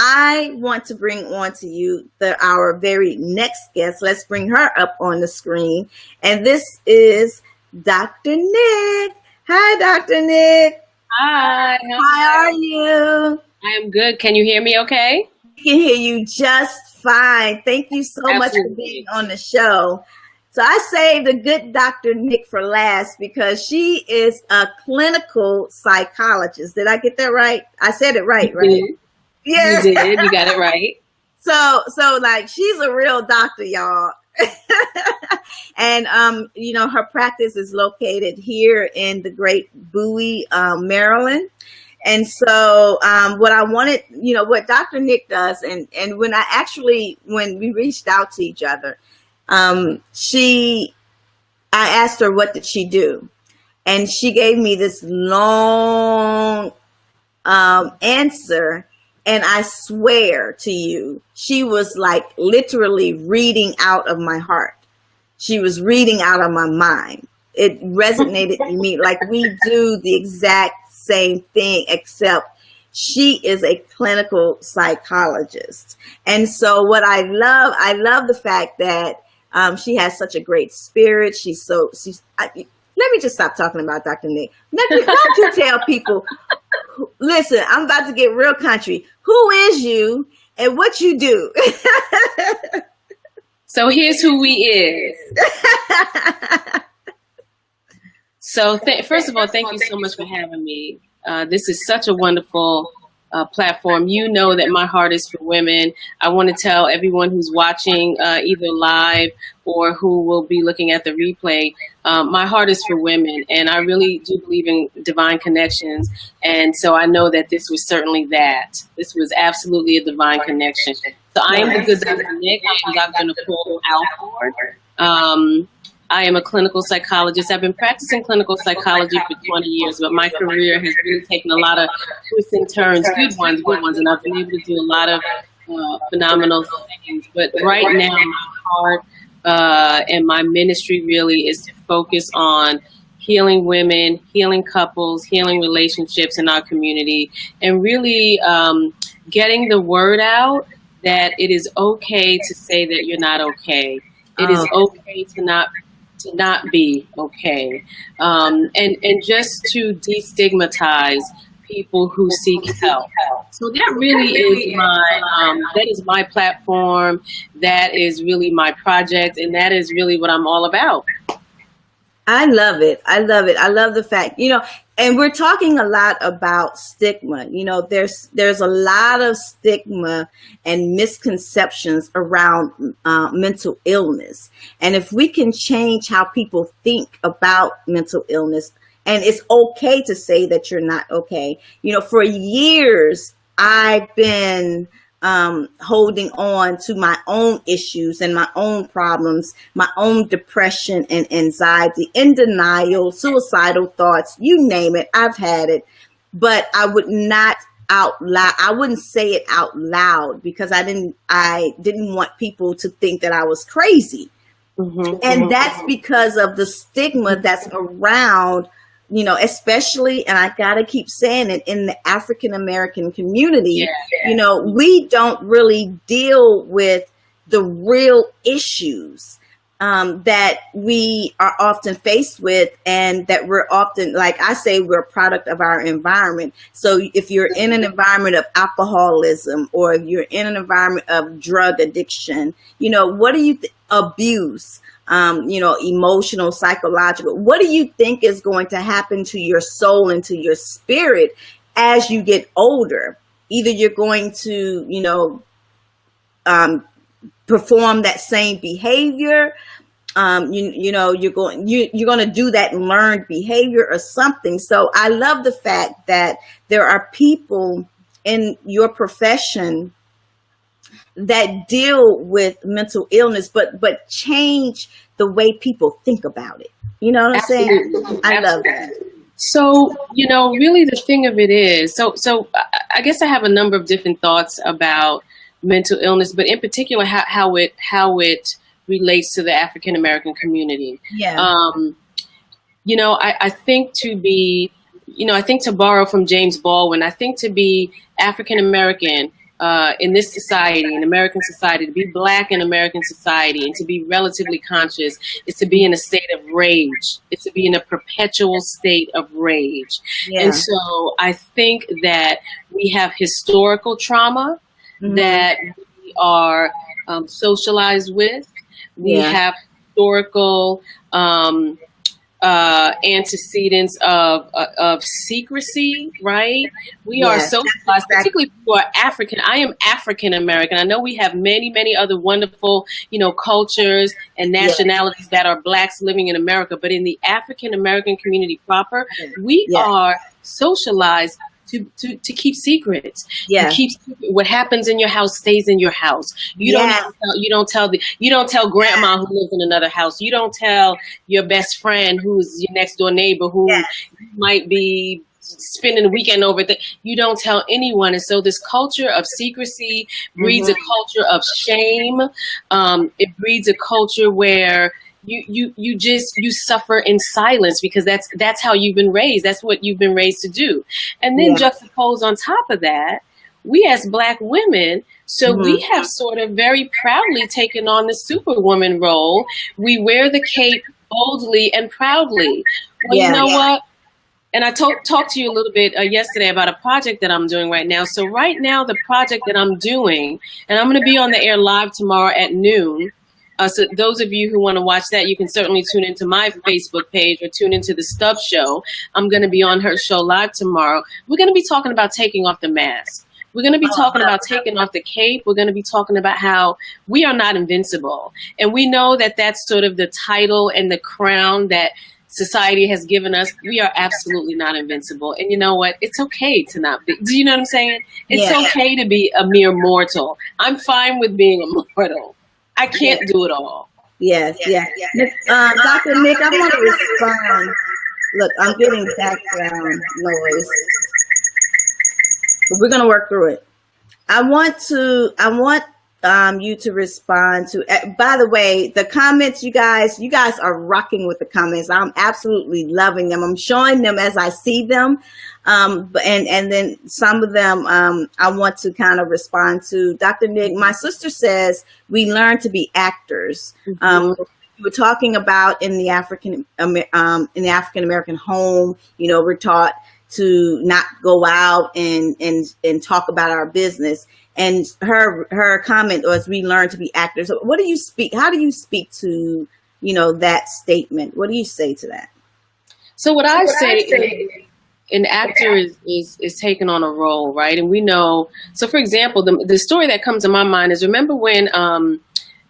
[SPEAKER 1] I want to bring on to you our very next guest. Let's bring her up on the screen. And this is Dr. Nick. Hi, Dr. Nick.
[SPEAKER 4] Hi.
[SPEAKER 1] How are you?
[SPEAKER 4] I am good. Can you hear me okay?
[SPEAKER 1] I can hear you just fine. Thank you so much for being on the show. So I saved the good Dr. Nick for last because she is a clinical psychologist. Did I get that right? I said it right, right?
[SPEAKER 4] Yes. You did. You got it right.
[SPEAKER 1] So like, she's a real doctor, y'all. And, her practice is located here in the great Bowie, Maryland. And so what I wanted, what Dr. Nick does, and when we reached out to each other, I asked her, what did she do? And she gave me this long answer. And I swear to you, she was like literally reading out of my heart. She was reading out of my mind. It resonated in me. Like, we do the exact same thing, except she is a clinical psychologist. And so what I love the fact that she has such a great spirit. Let me just stop talking about Dr. Nick. Not to tell people, listen, I'm about to get real country. Who is you and what you do?
[SPEAKER 4] So here's who we is. So first of all, thank you so much for having me. This is such a wonderful platform. You know that my heart is for women. I want to tell everyone who's watching either live or who will be looking at the replay, my heart is for women, and I really do believe in divine connections. And so I know that this was certainly that. This was absolutely a divine connection. So I am the good Dr. Nick. I am Dr. Nicole Alford. I am a clinical psychologist. I've been practicing clinical psychology for 20 years, but my career has really taken a lot of twists and turns, good ones, and I've been able to do a lot of phenomenal things. But right now, my heart and my ministry really is to focus on healing women, healing couples, healing relationships in our community, and really getting the word out that it is okay to say that you're not okay. It is okay to not be okay, and just to destigmatize people who seek help. So that really is my platform. That is really my project, and that is really what I'm all about.
[SPEAKER 1] I love it. I love the fact, and we're talking a lot about stigma. There's a lot of stigma and misconceptions around mental illness. And if we can change how people think about mental illness, and it's okay to say that you're not okay. For years, I've been holding on to my own issues and my own problems, my own depression and anxiety, in denial, suicidal thoughts, you name it. I've had it, but I would not out loud. I wouldn't say it out loud because I didn't want people to think that I was crazy. And that's because of the stigma that's around, especially, and I got to keep saying it, in the African American community, we don't really deal with the real issues that we are often faced with, and that we're often, like I say, we're a product of our environment. So if you're in an environment of alcoholism, or if you're in an environment of drug addiction, what do you abuse, emotional, psychological. What do you think is going to happen to your soul and to your spirit as you get older? Either you're going to, perform that same behavior. You're going to do that learned behavior or something. So I love the fact that there are people in your profession that deal with mental illness, but change the way people think about it. You know what I'm saying? I love that.
[SPEAKER 4] So, really the thing of it is, so I guess I have a number of different thoughts about mental illness, but in particular, how it relates to the African American community.
[SPEAKER 1] Yeah.
[SPEAKER 4] I think I think to borrow from James Baldwin, I think to be African American in this society, in American society, to be Black in American society and to be relatively conscious is to be in a state of rage. It's to be in a perpetual state of rage. Yeah. And so I think that we have historical trauma that we are socialized with. We have historical antecedents of secrecy, right? We are socialized, particularly for African. I am African American. I know we have many, many other wonderful, cultures and nationalities that are Blacks living in America, but in the African American community proper, we are socialized to keep secrets. Yeah. What happens in your house stays in your house. You don't tell grandma who lives in another house. You don't tell your best friend who's your next door neighbor who might be spending the weekend over there. You don't tell anyone. And so this culture of secrecy breeds a culture of shame. It breeds a culture where you suffer in silence because that's how you've been raised. That's what you've been raised to do. And then juxtaposed on top of that, we as Black women, so we have sort of very proudly taken on the superwoman role. We wear the cape boldly and proudly. Well, you know what? And I talked to you a little bit yesterday about a project that I'm doing right now. So right now, the project that I'm doing, and I'm going to be on the air live tomorrow at noon. So those of you who want to watch that, you can certainly tune into my Facebook page or tune into the Stuff Show. I'm going to be on her show live tomorrow. We're going to be talking about taking off the mask. We're going to be talking about taking off the cape. We're going to be talking about how we are not invincible. And we know that that's sort of the title and the crown that society has given us. We are absolutely not invincible. And you know what? It's okay to not be. Do you know what I'm saying? It's okay to be a mere mortal. I'm fine with being a mortal. I can't do it all.
[SPEAKER 1] Yes. Dr. Nick, I want to respond. Look, I'm getting background noise. But we're going to work through it. I want you to respond to, by the way, the comments, you guys are rocking with the comments. I'm absolutely loving them. I'm showing them as I see them. And then some of them, I want to kind of respond to. Dr. Nick, my sister says we learn to be actors. We were talking about in the African American home, we're taught to not go out and talk about our business. And her comment was, we learn to be actors. How do you speak to, that statement? What do you say to that?
[SPEAKER 4] So what I say, an actor is taking on a role, right? And we know, so for example, the story that comes to my mind is, remember when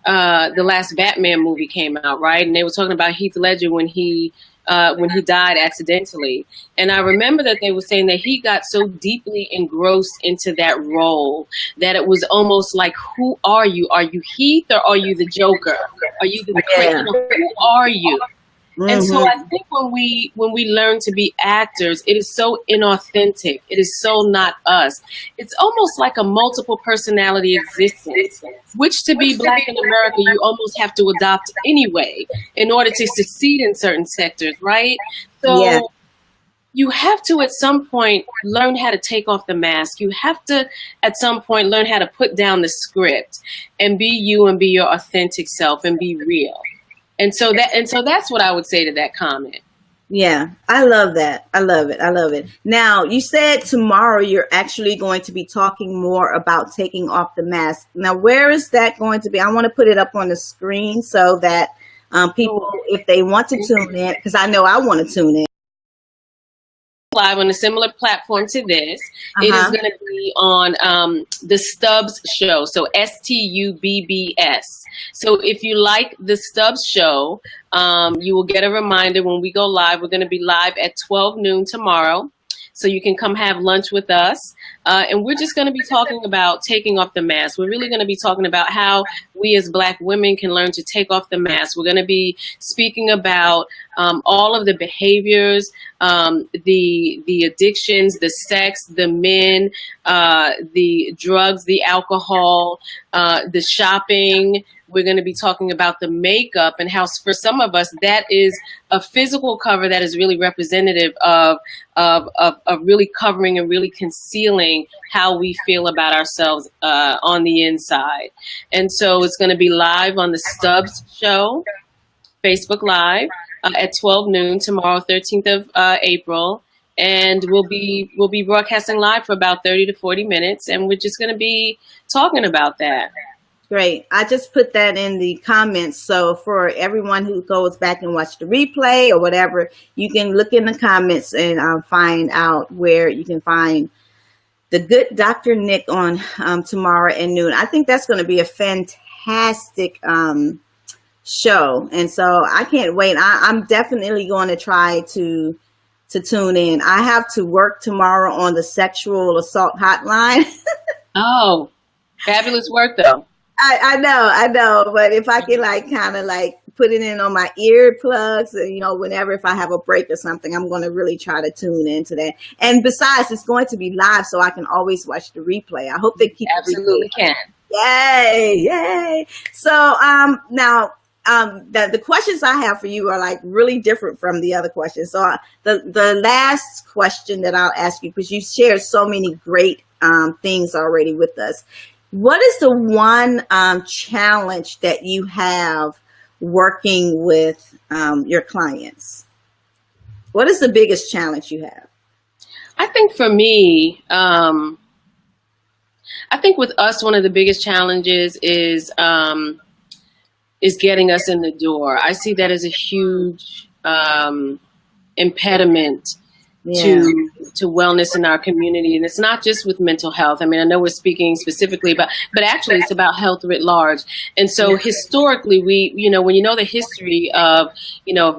[SPEAKER 4] the last Batman movie came out, right? And they were talking about Heath Ledger when he died accidentally. And I remember that they were saying that he got so deeply engrossed into that role that it was almost like, who are you? Are you Heath or are you the Joker? Are you the criminal? Who are you? And so I think when we learn to be actors, it is so inauthentic. It is so not us. It's almost like a multiple personality existence, which to be Black in America, you almost have to adopt anyway in order to succeed in certain sectors, right? So you have to, at some point, learn how to take off the mask. You have to, at some point, learn how to put down the script and be you and be your authentic self and be real. And so that's what I would say to that comment.
[SPEAKER 1] Yeah, I love that. I love it. I love it. Now, you said tomorrow you're actually going to be talking more about taking off the mask. Now, where is that going to be? I want to put it up on the screen so that people, if they want to tune in, because I know I want to tune in.
[SPEAKER 4] Live on a similar platform to this. It is going to be on the Stubbs Show, so STUBBS. So if you like the Stubbs Show, you will get a reminder when we go live. We're going to be live at 12 noon tomorrow. So you can come have lunch with us. And we're just going to be talking about taking off the mask. We're really going to be talking about how we as Black women can learn to take off the mask. We're going to be speaking about all of the behaviors, the addictions, the sex, the men, the drugs, the alcohol, the shopping. We're going to be talking about the makeup and how for some of us that is a physical cover that is really representative of really covering and really concealing how we feel about ourselves on the inside. And so it's going to be live on the Stubbs Show, Facebook Live at 12 noon tomorrow, 13th of April. And we'll be broadcasting live for about 30 to 40 minutes. And we're just going to be talking about that.
[SPEAKER 1] Great. I just put that in the comments. So for everyone who goes back and watch the replay or whatever, you can look in the comments and find out where you can find the good Dr. Nick on tomorrow at noon. I think that's going to be a fantastic show. And so I can't wait. I'm definitely going to try to tune in. I have to work tomorrow on the sexual assault hotline.
[SPEAKER 4] Oh, fabulous work though.
[SPEAKER 1] I know, but if I can kind of put it in on my earplugs, whenever if I have a break or something, I'm going to really try to tune into that. And besides, it's going to be live, so I can always watch the replay. I hope they keep
[SPEAKER 4] absolutely can.
[SPEAKER 1] Yay! So now the questions I have for you are really different from the other questions. So the last question that I'll ask you, because you shared so many great things already with us. What is the one challenge that you have working with your clients? What is the biggest challenge you have?
[SPEAKER 4] I think for me, I think with us, one of the biggest challenges is getting us in the door. I see that as a huge impediment to wellness in our community. And it's not just with mental health. I mean, I know we're speaking specifically about, but actually it's about health writ large. And so historically, when you know the history of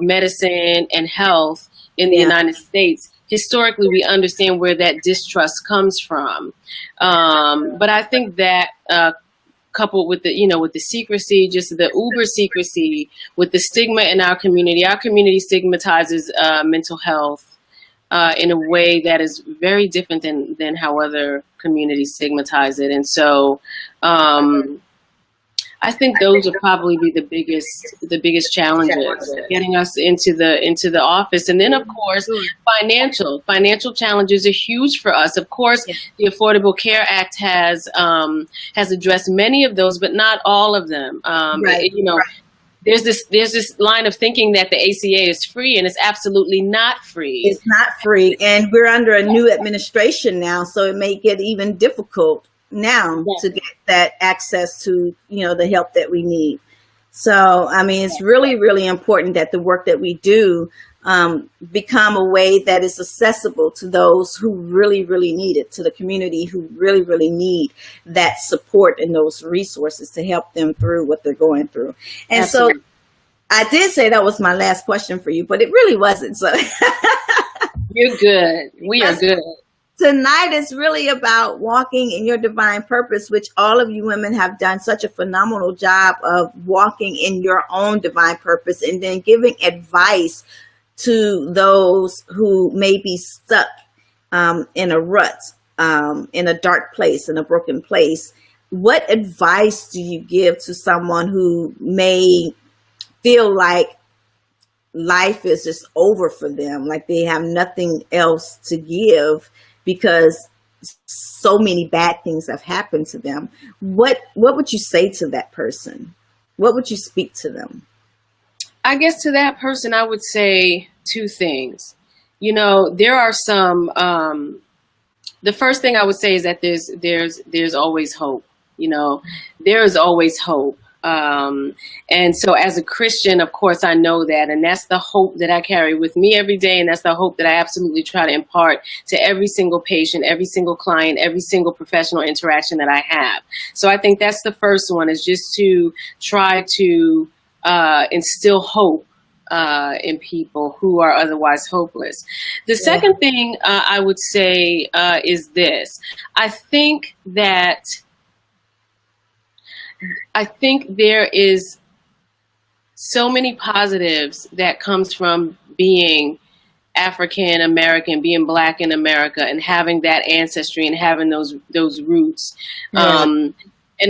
[SPEAKER 4] medicine and health in the United States, historically, we understand where that distrust comes from. But I think that coupled with with the secrecy, just the uber secrecy, with the stigma in our community stigmatizes mental health in a way that is very different than how other communities stigmatize it. And so I think those would probably be the biggest challenges, getting us into the office. And then of course, financial challenges are huge for us. Of course, the Affordable Care Act has addressed many of those, but not all of them. There's this line of thinking that the ACA is free, and it's absolutely not free.
[SPEAKER 1] It's not free, and we're under a new administration now, so it may get even difficult now to get that access to the help that we need. So I mean, it's really, really important that the work that we do become a way that is accessible to those who really, really need it, to the community who really, really need that support and those resources to help them through what they're going through. And Absolutely. So I did say that was my last question for you, but it really wasn't. So
[SPEAKER 4] you're good. We are good.
[SPEAKER 1] Tonight is really about walking in your divine purpose, which all of you women have done such a phenomenal job of walking in your own divine purpose, and then giving advice to those who may be stuck in a rut, in a dark place, in a broken place. What advice do you give to someone who may feel like life is just over for them, like they have nothing else to give because so many bad things have happened to them? What would you say to that person? What would you speak to them?
[SPEAKER 4] I guess to that person, I would say two things. You know, there are some. The first thing I would say is that there's always hope. You know, there is always hope. And so as a Christian, of course, I know that, and that's the hope that I carry with me every day. And that's the hope that I absolutely try to impart to every single patient, every single client, every single professional interaction that I have. So I think that's the first one, is just to try to instill hope in people who are otherwise hopeless. The second thing I would say is this. I think there is so many positives that comes from being African American, being Black in America, and having that ancestry and having those roots. Yeah. And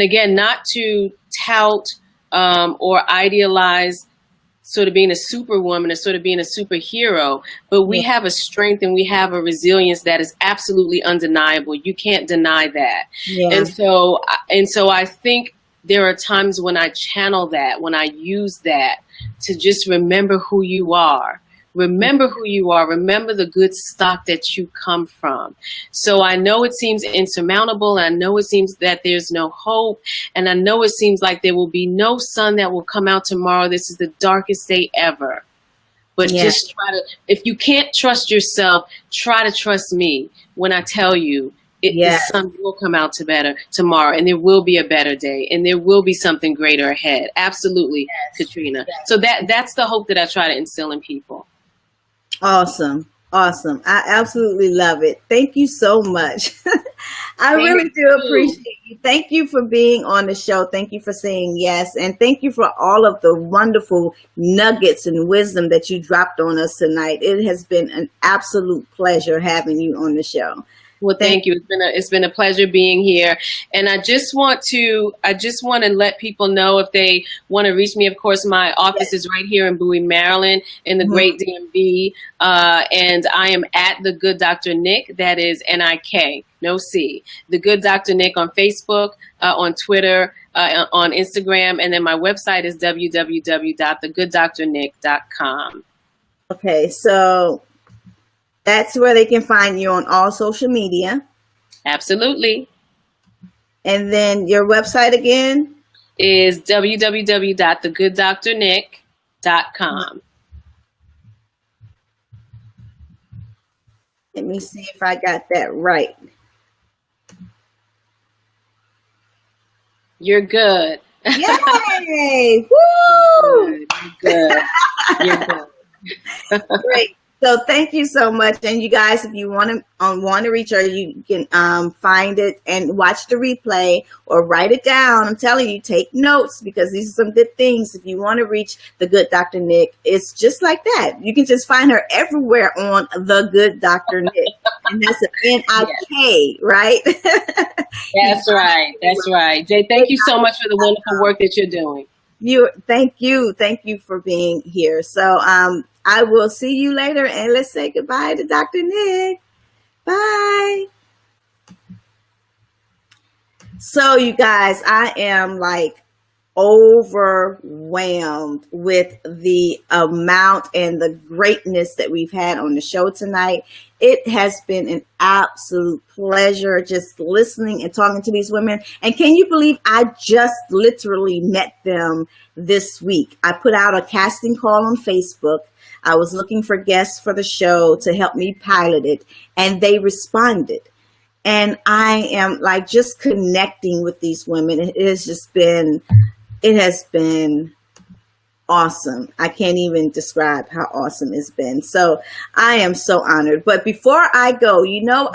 [SPEAKER 4] again, not to tout or idealize sort of being a superwoman or sort of being a superhero, but we have a strength and we have a resilience that is absolutely undeniable. You can't deny that. Yeah. And so I think there are times when I channel that, when I use that to just remember who you are. Remember who you are. Remember the good stock that you come from. So I know it seems insurmountable. And I know it seems that there's no hope. And I know it seems like there will be no sun that will come out tomorrow. This is the darkest day ever. But just try to, if you can't trust yourself, try to trust me when I tell you the sun will come out tomorrow, and there will be a better day, and there will be something greater ahead. Absolutely, Katrina. Yes. So that's the hope that I try to instill in people.
[SPEAKER 1] Awesome. Awesome. I absolutely love it. Thank you so much. I really do appreciate you. Thank you for being on the show. Thank you for saying yes. And thank you for all of the wonderful nuggets and wisdom that you dropped on us tonight. It has been an absolute pleasure having you on the show.
[SPEAKER 4] Well, thank you. It's been a pleasure being here. And I just want to let people know, if they want to reach me, of course, my office is right here in Bowie, Maryland, in the great DMV. And I am at The Good Dr. Nick. That is N-I-K, no C. The Good Dr. Nick on Facebook, on Twitter, on Instagram. And then my website is www.thegooddrnick.com.
[SPEAKER 1] Okay, so that's where they can find you on all social media. Absolutely. And then your website again
[SPEAKER 4] is www.thegooddrnick.com.
[SPEAKER 1] Let me see if I got that right.
[SPEAKER 4] You're good.
[SPEAKER 1] Yay! Woo!
[SPEAKER 4] You're good. You're good.
[SPEAKER 1] Great. So thank you so much. And you guys, if you want to reach her, you can find it and watch the replay or write it down. I'm telling you, take notes, because these are some good things. If you want to reach The Good Dr. Nick, it's just like that. You can just find her everywhere on The Good Dr. Nick. And that's an N-I-K, right?
[SPEAKER 4] That's right. That's right. Jay, thank you so much for the wonderful work that you're doing.
[SPEAKER 1] Thank you for being here. So I will see you later, and let's say goodbye to Dr. Nick. Bye. So you guys, I am like overwhelmed with the amount and the greatness that we've had on the show tonight. It has been an absolute pleasure just listening and talking to these women. And can you believe I just literally met them this week? I put out a casting call on Facebook. I was looking for guests for the show to help me pilot it, and they responded. And I am like just connecting with these women. It has been awesome. I can't even describe how awesome it's been. So I am so honored. But before I go,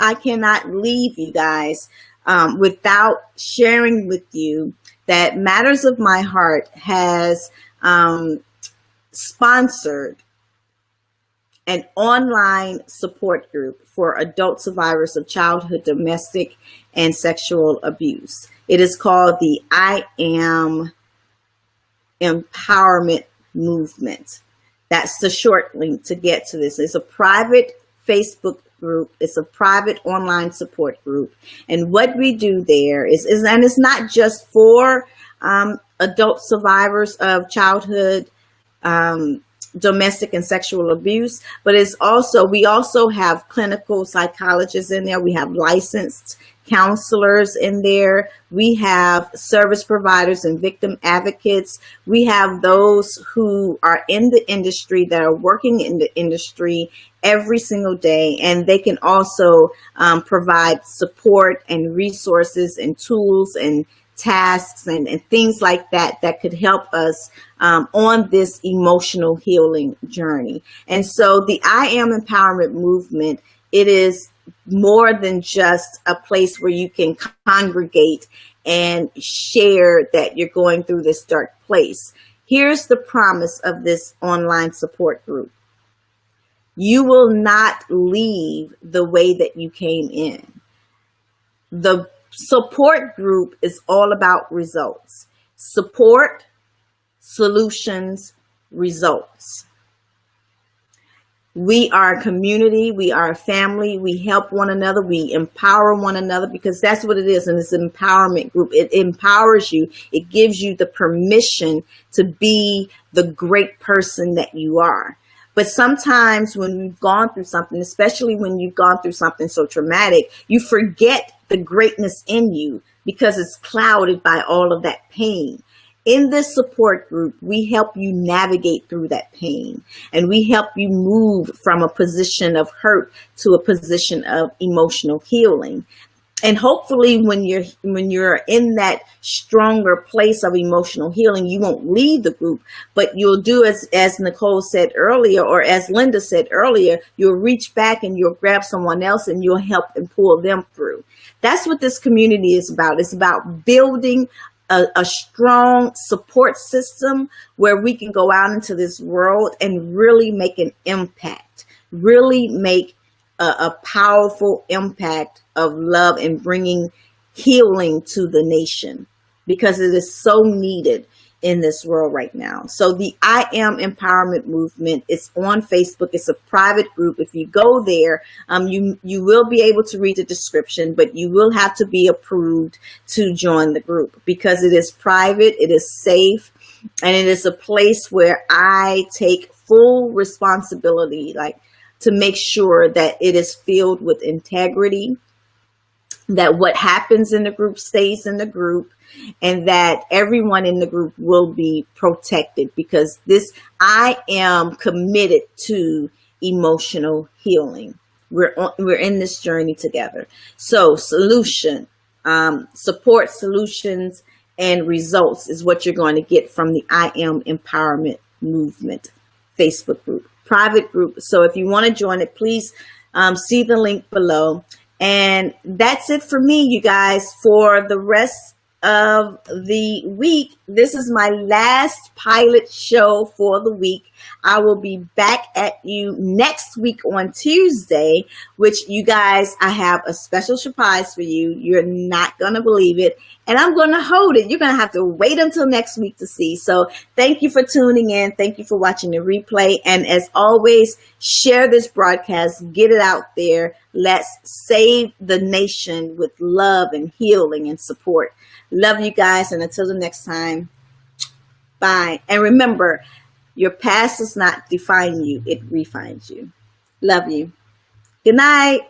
[SPEAKER 1] I cannot leave you guys without sharing with you that Matters of My Heart has sponsored an online support group for adult survivors of childhood domestic and sexual abuse. It is called the I Am Empowerment Movement. That's the short link to get to this. It's a private Facebook group. It's a private online support group. And what we do there is and it's not just for adult survivors of childhood domestic and sexual abuse, but we also have clinical psychologists in there. We have licensed counselors in there. We have service providers and victim advocates. We have those who are in the industry, that are working in the industry every single day, and they can also provide support and resources and tools and tasks and things like that could help us on this emotional healing journey. And so the I Am Empowerment movement, it is more than just a place where you can congregate and share that you're going through this dark place. Here's the promise of this online support group. You will not leave the way that you came in. The support group is all about results. Support, solutions, results. We are a community. We are a family. We help one another. We empower one another, because that's what it is. And it's an empowerment group. It empowers you. It gives you the permission to be the great person that you are. But sometimes when you've gone through something, especially when you've gone through something so traumatic, you forget the greatness in you because it's clouded by all of that pain. In this support group, we help you navigate through that pain, and we help you move from a position of hurt to a position of emotional healing. And hopefully when you're in that stronger place of emotional healing, you won't leave the group, but you'll do as Nicole said earlier, or as Linda said earlier, you'll reach back and you'll grab someone else and you'll help and pull them through. That's what this community is about. It's about building a strong support system where we can go out into this world and really make an impact, really make a powerful impact of love and bringing healing to the nation, because it is so needed in this world right now. So the I Am Empowerment movement is on Facebook. It's a private group. If you go there, you will be able to read the description, but you will have to be approved to join the group, because it is private, it is safe, and it is a place where I take full responsibility, to make sure that it is filled with integrity, that what happens in the group stays in the group, and that everyone in the group will be protected, because I am committed to emotional healing. We're in this journey together. So support, solutions, and results is what you're going to get from the I Am Empowerment movement Facebook group, private group. So if you want to join it, please see the link below. And that's it for me, you guys, for the rest of the week. This is my last pilot show for the week. I will be back at you next week on Tuesday, which, you guys, I have a special surprise for you. You're not going to believe it. And I'm going to hold it. You're going to have to wait until next week to see. So thank you for tuning in. Thank you for watching the replay. And as always, share this broadcast. Get it out there. Let's save the nation with love and healing and support. Love you guys. And until the next time, bye. And remember, your past does not define you. It refines you. Love you. Good night.